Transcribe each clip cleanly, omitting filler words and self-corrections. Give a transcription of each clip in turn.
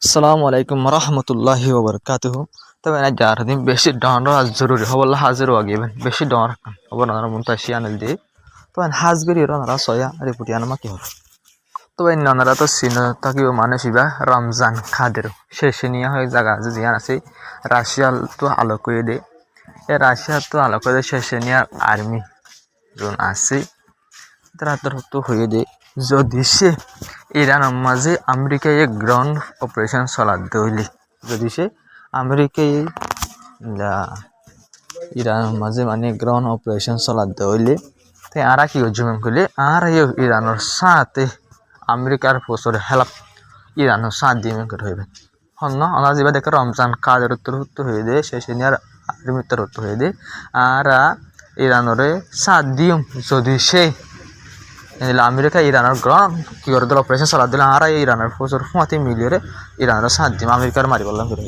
আসসালামু আলাইকুম রহমতুল্লাহি ওবরকাতুহু। তবে না যার দিন বেশি ডর আজ জরুরি হবল্লা হাজির আগিবেন বেশি ডর হবর না মনটা শিয়ানল দিয়ে তবে হাজগিরি রানারা সয়া রিপুটি আনমা কি হল তবে নানারা তো সিন থাকিও মানে শিবা রমজান খাদের শেষে নিয়ে হয়ে জায়গা আছে জিয়ান আছে রাশিয়াল তো আলো করে দে এ রাশিয়ার তো আলো করে শেষে নিয়ে আর্মি জন আছে তারা তো হয়ে দে যদি সে ইরানের মাঝে আমেরিকায় গ্রাউন্ড অপারেশন চলাতে হইলে যদি সে আমেরিকায় ইরানের মাঝে মানে গ্রাউন্ড অপারেশন চলাতে হইলে তাই আর কি জুমেন করলে আর ইরানের সাথে আমেরিকার ফসর হেল্প ইরানের সাথ দিয়ে করে হইবে হন্য আমরা যেবা দেখে রমজান কাজের উত্তর হয়ে দে শেষে নিয়ে আর্মির উত্তর হয়ে দে আর ইরানরে সাথ দিম যদি সে আমেরিকা ইরানের গ্রাউন্ড কি করে দিল অপারেশন চালা দিল আর ইরানের ফসর ফুঁয়াতে মিলিয়ে ইরানের সাথ দিম আমেরিকার মারি বললাম করে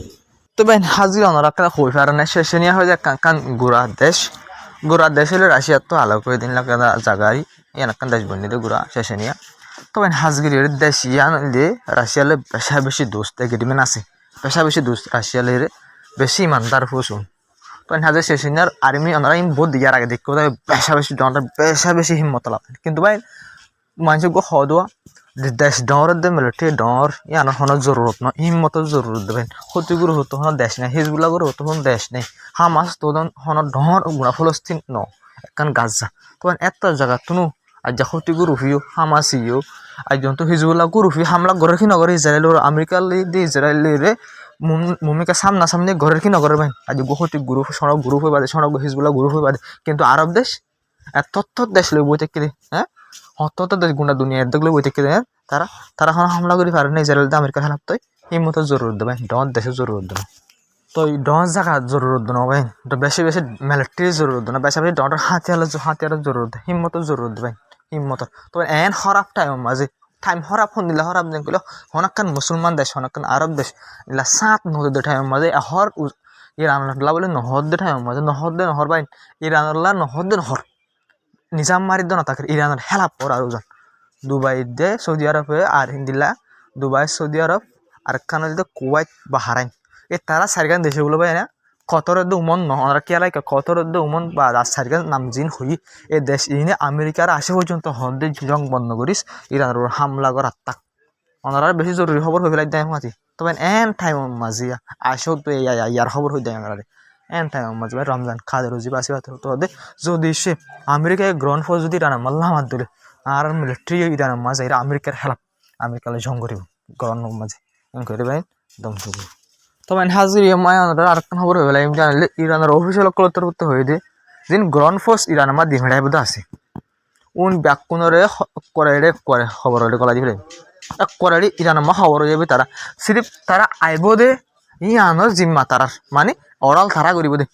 তবে হাজির অনারা একটা হই পারে না শেষে নিয়ে হয় যে কান গুড়া দেশ হলে রাশিয়ার তো আলো করে দিন লাগে জায়গায় এনাকান দেশ বন্যে গুড়া শেষে নিয়ে তবে হাজগির দেশ ইয়ান দিয়ে রাশিয়ালে পেশা বেশি দোস্ত এগ্রিমেন্ট আছে পেশা বেশি দোস্ত রাশিয়ালে বেশি ইমানদার ফুসুন তখন হাজার শেষে নিয়ে আর্মি ওনারা বহুত দিয়ার আগে দেখতে পেশা বেশি ডর পেশা বেশি হিম্মত লাভ কিন্তু ভাই মানুষকে হওয়া দেশ ডরের দে মিলিটারি ডর ইয়ার হনো জরুরত ন হিম্মতের জরুরত দেবেন ক্ষতিগুলো হতো হন দেশ নেই হিজবুল্লাহর হতো হন দেশ নেই হামাস তোদন হন ডর গুণা ফলস্তিন ন একান গাজা তখন এত জায়গা তুনু আর যা ক্ষতিগুলো হুইও হামাসিও আর যখন তো হিজবুল্লাহ গুরুফি হামলা ঘরের কি নগর ইসরায়েলের আমেরিকার দি ইসরায়েলের ভূমিকা সামনা সামনে ঘরের কি নগরের ভাই আজ ক্ষতি গুরু সড়ক গুরু হয়ে বাদে সড়ক হিজবুল্লাহ গুরু হয়ে বাদে কিন্তু আরব দেশ এত দেশ লই বই থেকে হ্যাঁ হত দেশ গুন্ডা দুনিয়া দেখলে বই থেকে তারা তারা এখন হামলা করি পারে না ইসরায়েল আমেরিকা খেলাপ তো হিম্মত জরুরত দেবে ডন দেশের জরুরত দেবে তো এই ডন জায়গা জরুরত দেবো ভাই তো বেশি বেশি মিলিটারি জরুরত না বেশি বেশি ডনের হাতিয়ারের জরুরত হিম্মতের জরুরত দেবে হিম্মতের তো এন হরাপ টাইম মাঝে টাইম হরাপ হন দিলে হরাপ যেন কইল হনাক্কান মুসলমান দেশ হনাক্কান আরব দেশ এলা সাত নদী টাইম মাঝে হর ইরানলা বলে নহর দে টাইম মাঝে নহর ভাই ইরানলা নহর দে নহর নিজাম মারি দো না তাকে ইরানের হেলা পর আর ওজন দুবাই দে সৌদি আরবে আর হিন্দিলা দুবাই সৌদি আরব আর কানো যদি কুয়াইত বাহারাইন এ তারা সারিগান দেশগুলো ভাই না কতরদ্দ উমন নহরা কেলাই কতরদ্দ উমন বা সারিগান নামজিন হই এ দেশ ইনে আমেরিকার আসে পর্যন্ত হন্দে জং বন্ধ করিস ইরানের হামলা কর আত্মাক ওনারা বেশি জরুরি খবর হয়ে ফেলাই দেয় মাঝি তবে এন টাইম মাঝি আসেও তো ইয়ার খবর হয়ে দেয় আমরা এন টাইম মাঝে ভাই রমজান খাদের রুজি বাসি তো যদি সে আমেরিকায় গ্রাউন্ড ফোর্স যদি ইরান মাল্লা মার ধরে আর মিলিটারি ইরান মাঝে এরা আমেরিকার হেলাপ আমেরিকালে জং করিব গ্রাউন্ড মাঝে করে ভাই দম শুরু তবে হাজির আরেকটা খবর হয়ে গেল আমি জানলে ইরানের অফিসিয়াল কলতর করতে হয়ে দে যেন গ্রাউন্ড ফোর্স ইরান আমার দিমেড়াই বোধ আছে উন ব্যাকুণরে করে খবর হলে কলা দিবে করে ইরান মা খবর হয়ে যাবে তারা সিরিফ তারা আইব দে ইয়ানোর জিম্মা তারার মানে অরাল তারা করিব দে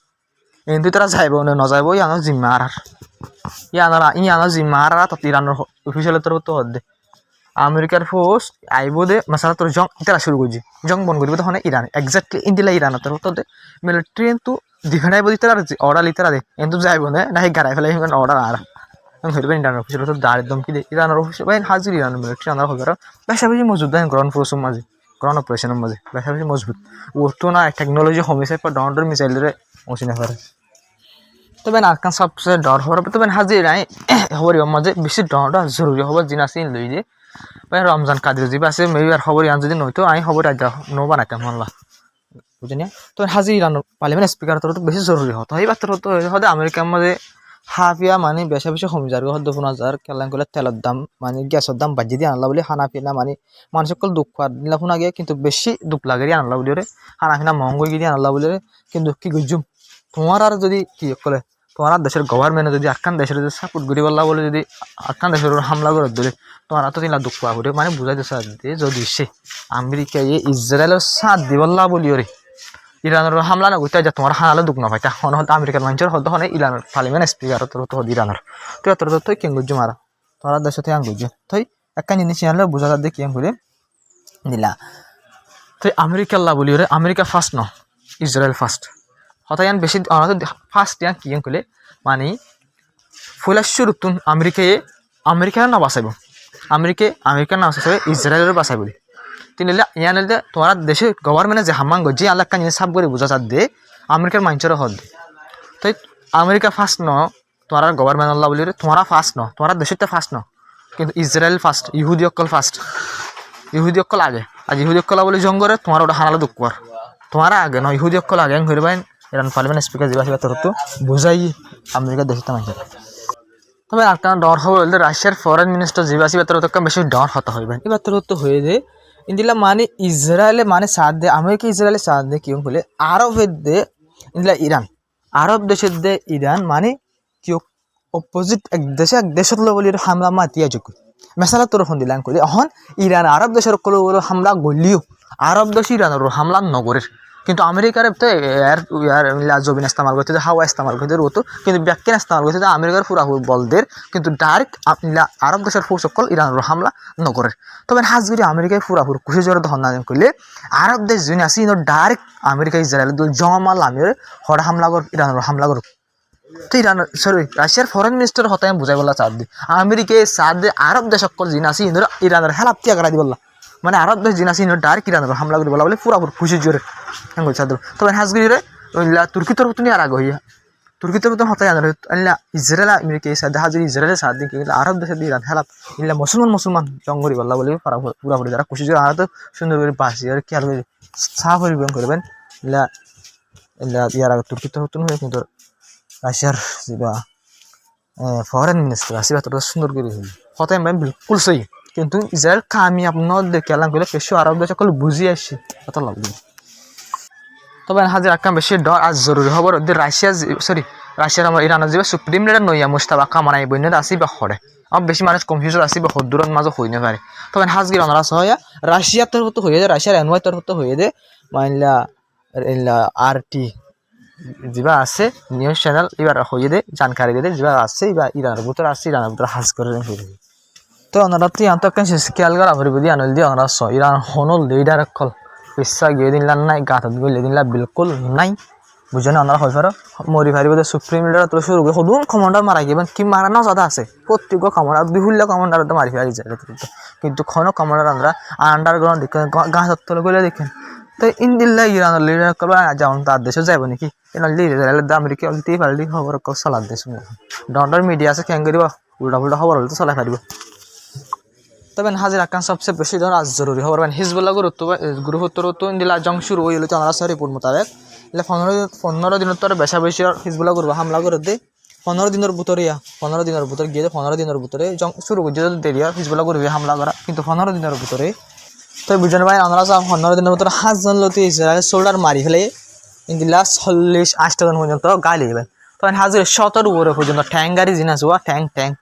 কিন্তু তারা যাইব নযাইব ইয়ানোর জিম্মা আর ইয়ানোর জিম্মা আর তাত ইরানোর অফিসিয়াল তরফ তো হদ দে আমেরিকার ফোর্স আইব দে মাসালা তোর জং তারা শুরু করছি জং বন করিব তখন ইরান এক্সাক্টলি ইন্দিলা ইরানের তরফ তো দে মিলিটারি কিন্তু ডিফেন্ডাইব দিতে তারা অর্ডার লিতে দে কিন্তু যাইব না না গাড়াই ফেলাই অর্ডার আর ধরবেন ইরানের অফিসিয়াল তো দাঁড়ের দম কি দে ইরানের অফিসিয়াল ভাই হাজির ইরানের মিলিটারি আনার হবে বেশা বেশি মজবুত দেন গ্রাউন্ড ফোর্সের মাঝে গ্রাউন্ড অপারেশনের মাঝে বেশা বেশি মজবুত ও তো না টেকনোলজি হোমিসাইড বা ডর মিসাইলের মশিনে পারে তবে আজকাল সবচেয়ে ডর হওয়ার তবে হাজির নাই খবর মাঝে বেশি ডরটা জরুরি খবর জিন আছে লই যে ভাই রমজান কাদের যদি আছে মেবি আর খবর আন যদি নইতো আমি খবর আজ নো বানাইতাম মানলা বুঝিনি তো হাজির ইরান পার্লামেন্ট স্পিকার তো বেশি জরুরি হতো এই বার্তা হতো হতে আমেরিকার মাঝে হাফিয়া মানে বেশা বেশি কমি যার হদ্দ 15,000 কেলান করলে তেলের দাম মানে গ্যাসের দাম বাজি দিয়ে আনলা বলে হানা ফিনা মানে মানুষ সকল দুঃখ আর দিলা ফোনা গিয়ে কিন্তু বেশি দুঃখ লাগে আনলা বলি রে হানা ফিনা মহঙ্গ গিয়ে আনলা বলি রে কিন্তু কি গুজুম তোমার আর যদি কি করে তোমার দেশের গভর্নমেন্টে যদি আকান দেশের যদি সাপোর্ট করি বললা বলে যদি আকান দেশের হামলা করে ধরে তোমার তো তিনলা দুঃখ পাবো মানে বুঝাই দিচ্ছে যদি সে আমেরিকা ইসরায়েলের সাথ দিবল্লা বলি রে ইরানের হামলা না করতে যা তোমার হানালে দুঃখ না পাই তা হয়তো আমেরিকার মানুষের হতো হয় ইরানের পার্লামেন্ট স্পিকার তো ইরানের তুই তুই কেন গুজু মারা তোরা দেশে তুই আং গুজু তুই একটা জিনিস আনলে বোঝা যাবে কি করে দিলা তুই আমেরিকার লা বলি রে আমেরিকা ফার্স্ট ন ইসরায়েল ফার্স্ট হয়তো ইয়ান বেশি ফার্স্ট ইয়ান কি করলে মানে ফুলার শুরুতুন আমেরিকা না বাঁচাইব আমেরিকার না বাঁচাইবে ইসরায়েলের বাঁচাই বলি তিনি ইয়ান তোমার দেশে গভর্নমেন্টে যে হামাঙ্গ যে এলাকা নিয়ে সাব করে বোঝা চার দে আমেরিকার মানুষের হদ তাই আমেরিকা ফার্স্ট ন তোমার গভর্নমেন্ট আল্লাহ বলি তোমারা ফার্স্ট ন তোমার দেশের ফার্স্ট ন কিন্তু ইসরায়েল ফার্স্ট ইহুদি অকল ফার্স্ট ইহুদি অকল আগে আর ইহুদি অকল বলে জঙ্গরে তোমার ওটা হানালে দুঃখ কর তোমার আগে ন ইহুদি অকল আগে হয়ে পাইন ইরান পার্লামেন্ট স্পিকার যিবা সিবা তোর তো বুঝাই আমেরিকার দেশের মানুষের তবে একটা ডর হবে বলতে রাশিয়ার ফরেন মিনিস্টার যিবা সিবা তোর তো বেশি ডর হতে হইবেন এবার তোর তো হয়ে যে ইন্দিলা মানে ইসরায়েলে মানে সাথ দে আমেরিকা ইসরায়েলে সাথ দে কি বলে আরবের দে ইন্দিলা ইরান আরব দেশের দে ইরান মানে কি অপোজিট এক দেশত বলি হামলা মাতিয়া যোগ মেসালা তোর ফোন দিলাম করি এখন ইরান আরব দেশের হামলা গলিও আরব দেশ ইরানের হামলা নগরের কিন্তু আমেরিকার তো জবিন ইস্তেমাল করতে হাওয়া ইস্তেমাল করতে হতো কিন্তু ব্যাখ্যান ইস্তেমাল করতে আমেরিকার পুরা বলদের কিন্তু ডাইরেক্ট আরব দেশের ফোর্স সকল ইরানের হামলা নগরের তবে হাজগুড়ি আমেরিকায় পুরাপুর খুশি জোরে ধন না করলে আরব দেশ যিনি আছে ইনো ডাইরেক্ট আমেরিকা ইসরায়েল জমাল আমির হর হামলা কর ইরানের হামলা করুক তো ইরান সরি রাশিয়ার ফরেন মিনিস্টার হতে আমি বুঝাই বললা চার দি আমেরিকায় চার দিয়ে আরব দেশ সকল যিনি আছে ইনোর ইরানের হেলাপ তিয়া করাই দি বললা মানে আরব দেশ যিনি আছে ইনোর ডাইরেক্ট ইরানের হামলা করে বলা বলে পুরাপুর খুশি জোরে হ্যাঁ বলছে তবে হাজগুড়ি রে তুর্কি তরফ তুমি আর আগে হইয়া তুর্কি তরফ হতে আনলা ইসরায়েল আমেরিকা সাথে হাজির ইসরায়েলের সাথ দিকে আরব দেশের ইরান হেলাপ ইল্লা মুসলমান জঙ্গরি বললা বলে পুরাপুরি যারা খুশি জোরে আর তো সুন্দর করে বাসি আর খেয়াল করে সাফ পরিবহন করবেন ইল্লা ইল্লা ইয়ার আগে তুর্কি তরফ হয়ে কিন্তু রাশিয়ার যা ফরেন মিনিস্টার আছে তোরা সুন্দর করে হতে আমি বিলকুল সই কিন্তু ইসরায়েল আমি আপনার দেখে এলাম করে বেশি আরব দেশ সকল বুঝি আসছি কত লাগবে তবে হাজির আকাম বেশি ডর আজ জরুরি খবর রাশিয়া সরি রাশিয়ার আমার ইরানের যে সুপ্রিম লিডার নইয়া মুস্তাফা কামানাই বইনে আসি বা হরে আমার বেশি মানুষ কনফিউজ আসি বা হদ্দুরের মাঝে হই না পারে তবে হাজগির অনারাস হয় রাশিয়ার তরফ তো হয়ে যায় রাশিয়ার এনওয়াই তরফ তো হয়ে যায় মাইলা RT যা আছে নিউজ চ্যানেল এবার হয়ে দে জানকারি দিয়ে যা আছে এবার ইরানের ভিতরে আসছে ইরানের ভিতরে হাজ করে তো ওনারা তুই আন্তঃকান খেয়াল করা ভরি বুঝি আনল দিয়ে ওনারা ইরান হনল লিডার কল পিসা গিয়ে দিনলাম নাই গাঁথত গিয়ে দিনলা বিলকুল নাই বুঝে না ওনারা হয় ফারো মরি ফারি বোধ সুপ্রিম লিডার তো শুরু করে সদুন কমান্ডার মারা গিয়ে কি মারা না সাদা আছে প্রত্যেক কমান্ডার দুহুল্লা কমান্ডার তো মারি ফেলি যায় কিন্তু কোনো কমান্ডার আমরা আন্ডারগ্রাউন্ড দেখেন গাঁথত তলে গেলে দেখেন তো ইন্দিল্লা ইরানের লিডার করবো যেমন তার দেশে যাবো নাকি লিডার আমেরিকা দিতেই পারলি খবর চলার দেশ ডন্ডার মিডিয়া আছে ক্যাং করিব উল্টা পুল্টা খবর হলে তো চলাই পারিব তবে হাজির আকান সবচেয়ে বেশি ধর আজ জরুরি খবর মানে হিজবুল্লাহ গুরুত্ব তো ইন্দিলা জং শুরু হয়ে তো আমরা সরি রিপোর্ট মোতাবেক এলে 15 দিনের তোর বেশা বেশি হিজবুল্লাহ করবো হামলা করে দে 15 দিনের ভিতরে 15 দিনের ভিতরে গিয়ে 15 দিনের ভিতরে জং শুরু করছে দেরি হিজবুল্লাহ করবে হামলা করা কিন্তু 15 দিনের ভিতরে তো বুঝলেন ভাই আমরা 15 দিনের ভিতরে 5 জন লোক ইসরায়েল সোল্ডার মারি ফেলে ইন্দিলা 40-80 জন পর্যন্ত গাড়ি যাবেন তখন হাজির 17 ওভার পর্যন্ত ট্যাঙ্ক গাড়ি জিনা যাওয়া ট্যাঙ্ক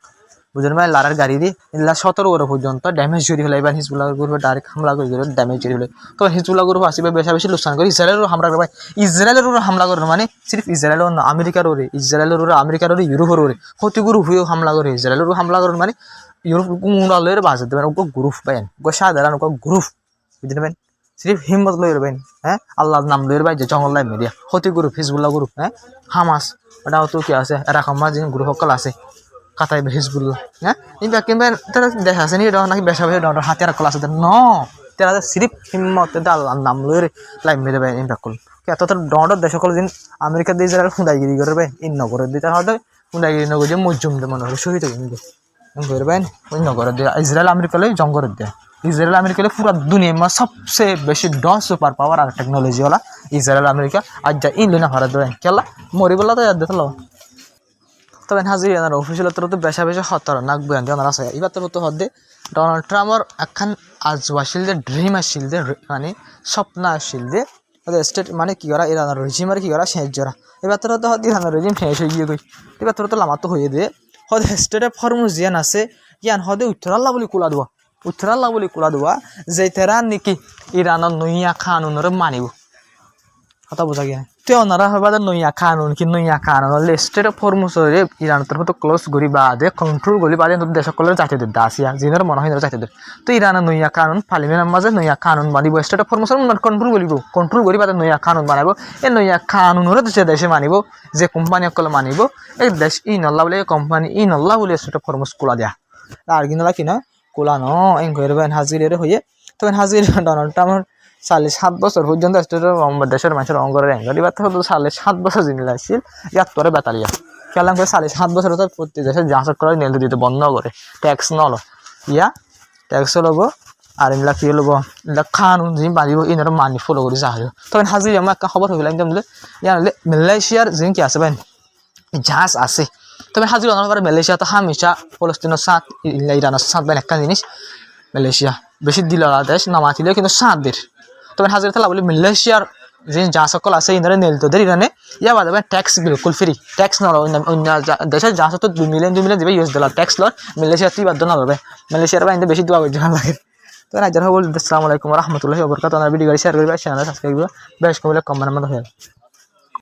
বুঝলেন ভাই লারার গাড়ি দিয়ে ইন্দিলা 17 ওভার পর্যন্ত ড্যামেজ জড়ি ফেলে এবার হিজবুল্লাহ গ্রুপে ডাইরেক্ট হামলা করে ড্যামেজ জড়ি ফেলে তো হিজবুল্লাহ গ্রুপ আসবে বেশি বেশি লোকসান করে ইসরায়েলেরও হামলা করে ভাই ইসরায়েলেরও হামলা করে মানে সির্ফ ইসরায়েলের না আমেরিকার ওরে ইসরায়েলের ওরে আমেরিকার ওরে ইউরোপের ওরে ক্ষতি গ্রুপ হয়েও হামলা করে ইসরায়েলেরও হামলা করে মানে ইউরোপ উড়ালের বাজাতে পারেন ওকে গ্রুপ পাইন ওকে সাধারণ ওকে গ্রুপ বুঝতে পারেন সির্ফ হিম্মত লই রবেন হ্যাঁ আল্লাহর নাম লই রবাই যে জঙ্গল লাই মিডিয়া ক্ষতি গ্রুপ হিজবুল্লাহ গ্রুপ হ্যাঁ হামাস এটাও তো কি আছে এরকম যে গ্রুপ সকল আছে কাতাই হিজবুল্লাহ হ্যাঁ কিন্তু কিংবা তারা দেখা আছে নি এটা নাকি বেশা বেশি ডর হাতিয়ার কল আছে ন তারা সিরিফ হিম্মত আল্লাহর নাম লই লাই মেরে ভাই ইনফ্যাক্ট কল এত তো ডর দেশ সকল দিন আমেরিকা দিয়ে যারা খুঁদাইগিরি করে ভাই ইন নগরে দিয়ে তার হয়তো খুঁদাইগিরি নগর যে মজুম দে মনে হয় শহীদ করে ভাই ওই নগরে দিয়ে ইসরায়েল আমেরিকা লই জঙ্গরে দেয় ইসরায়েল আমেরিকা पूरा दुनिया में सबसे बेसी 10 सुपर पावर और टेक्नोलॉजी वाला इजराइल अमेरिका आज जा इन लेना भारत दो केला मरी बोला तो याद देखलो तब हाजिर यार ऑफिशियल तरह तो बेशा बेशा खतर नाक बयान दिया ना सही इबार तो हद डोनाल्ड ट्रम्प और अखन आज वाशिल दे ड्रीम आशिल दे माने स्वप्न आशिल दे स्टेट माने की करा इरान रेजिम की करा शेष जरा इबार तो हद इरान रेजिम शेष हो गई इबार तो लामा तो होए दे हद स्टेट फॉर्मुस जियान আছে ইয়ান হদে উত্তরাল্লাহ বলি কোলা দোয়া উত্তরাল্লাহ বলি কোলা দোয়া যে তেরা নাকি ইরানের নইয়া কানুনের মানিব কথা বোঝা গিয়া তে ওনারা হবাদে নইয়া কানুন কি নইয়া কানুন স্টেট ফরমুসরে ইরান তরফ তো ক্লোজ গরি বাদে কন্ট্রোল গরি বাদে দেশ সকলের জাতি দে দাসিয়া জিনের মনে হয় জাতি দে তো ইরানের নইয়া কানুন পার্লিমেন্টের মাঝে নইয়া কানুন মানিব স্টেট ফরমুসর কন্ট্রোল গরি বাদে নইয়া কানুন বানাবো এই নইয়া কানুনের দেশে মানিব যে কোম্পানি সকলে মানিব এই দেশ ইনল্লাহ বলে কোম্পানি ইনল্লাহ বলে স্টেট ফরমুস কোলা দেয়া আর কিনা কিনা কোলা ন এন কইরবেন হাজিরের হয়ে তখন হাজির ডোনাল্ড ট্রাম্পের 7.5 বছর পর্যন্ত দেশের মানুষের অঙ্গরের অ্যাঙ্গর এবার তো 7.5 বছর জিনিস আসছিল ইয়ার তোরে বেতালিয়া খেলাম করে 7.5 বছর তো প্রতি দেশের যাঁচক করে নেল দিতে বন্ধ করে ট্যাক্স নল ইয়া ট্যাক্স লব আর এগুলা কি লব এগুলা কানুন যিনি বাঁধিব ইনারা মানি ফলো করে যাহাজ তখন হাজির আমার একটা খবর হইলাম যে ইয়া মালয়েশিয়ার যিনি কি আছে ভাই জাহাজ আছে তবে হাজির অনার পরে মালয়েশিয়া তো হামেশা ফলস্তিনের সাথ ইরানের সাথ বেন একটা জিনিস মালয়েশিয়া বেশি দিল দেশ নামা দিলেও কিন্তু সাঁতদের তবে হাজির তালা বলি মালয়েশিয়ার যে যা সকল আছে ইনারে নেল তোদের ইরানে ইয়া বাদে ট্যাক্স বিলকুল ফ্রি ট্যাক্স নল অন্য দেশের যা তো 2 মিলিয়ন যাবে $US ট্যাক্স লর মালয়েশিয়া তুই বাধ্য নলবে মালয়েশিয়ার বাইরে বেশি দোয়া করতে লাগে তো রাজার হবল আসসালামু আলাইকুম রহমতুল্লাহি ওয়া বারাকাতুহু ভিডিও শেয়ার করবে চ্যানেল সাবস্ক্রাইব করবে বেশ কমলে কমেন্ট মধ্যে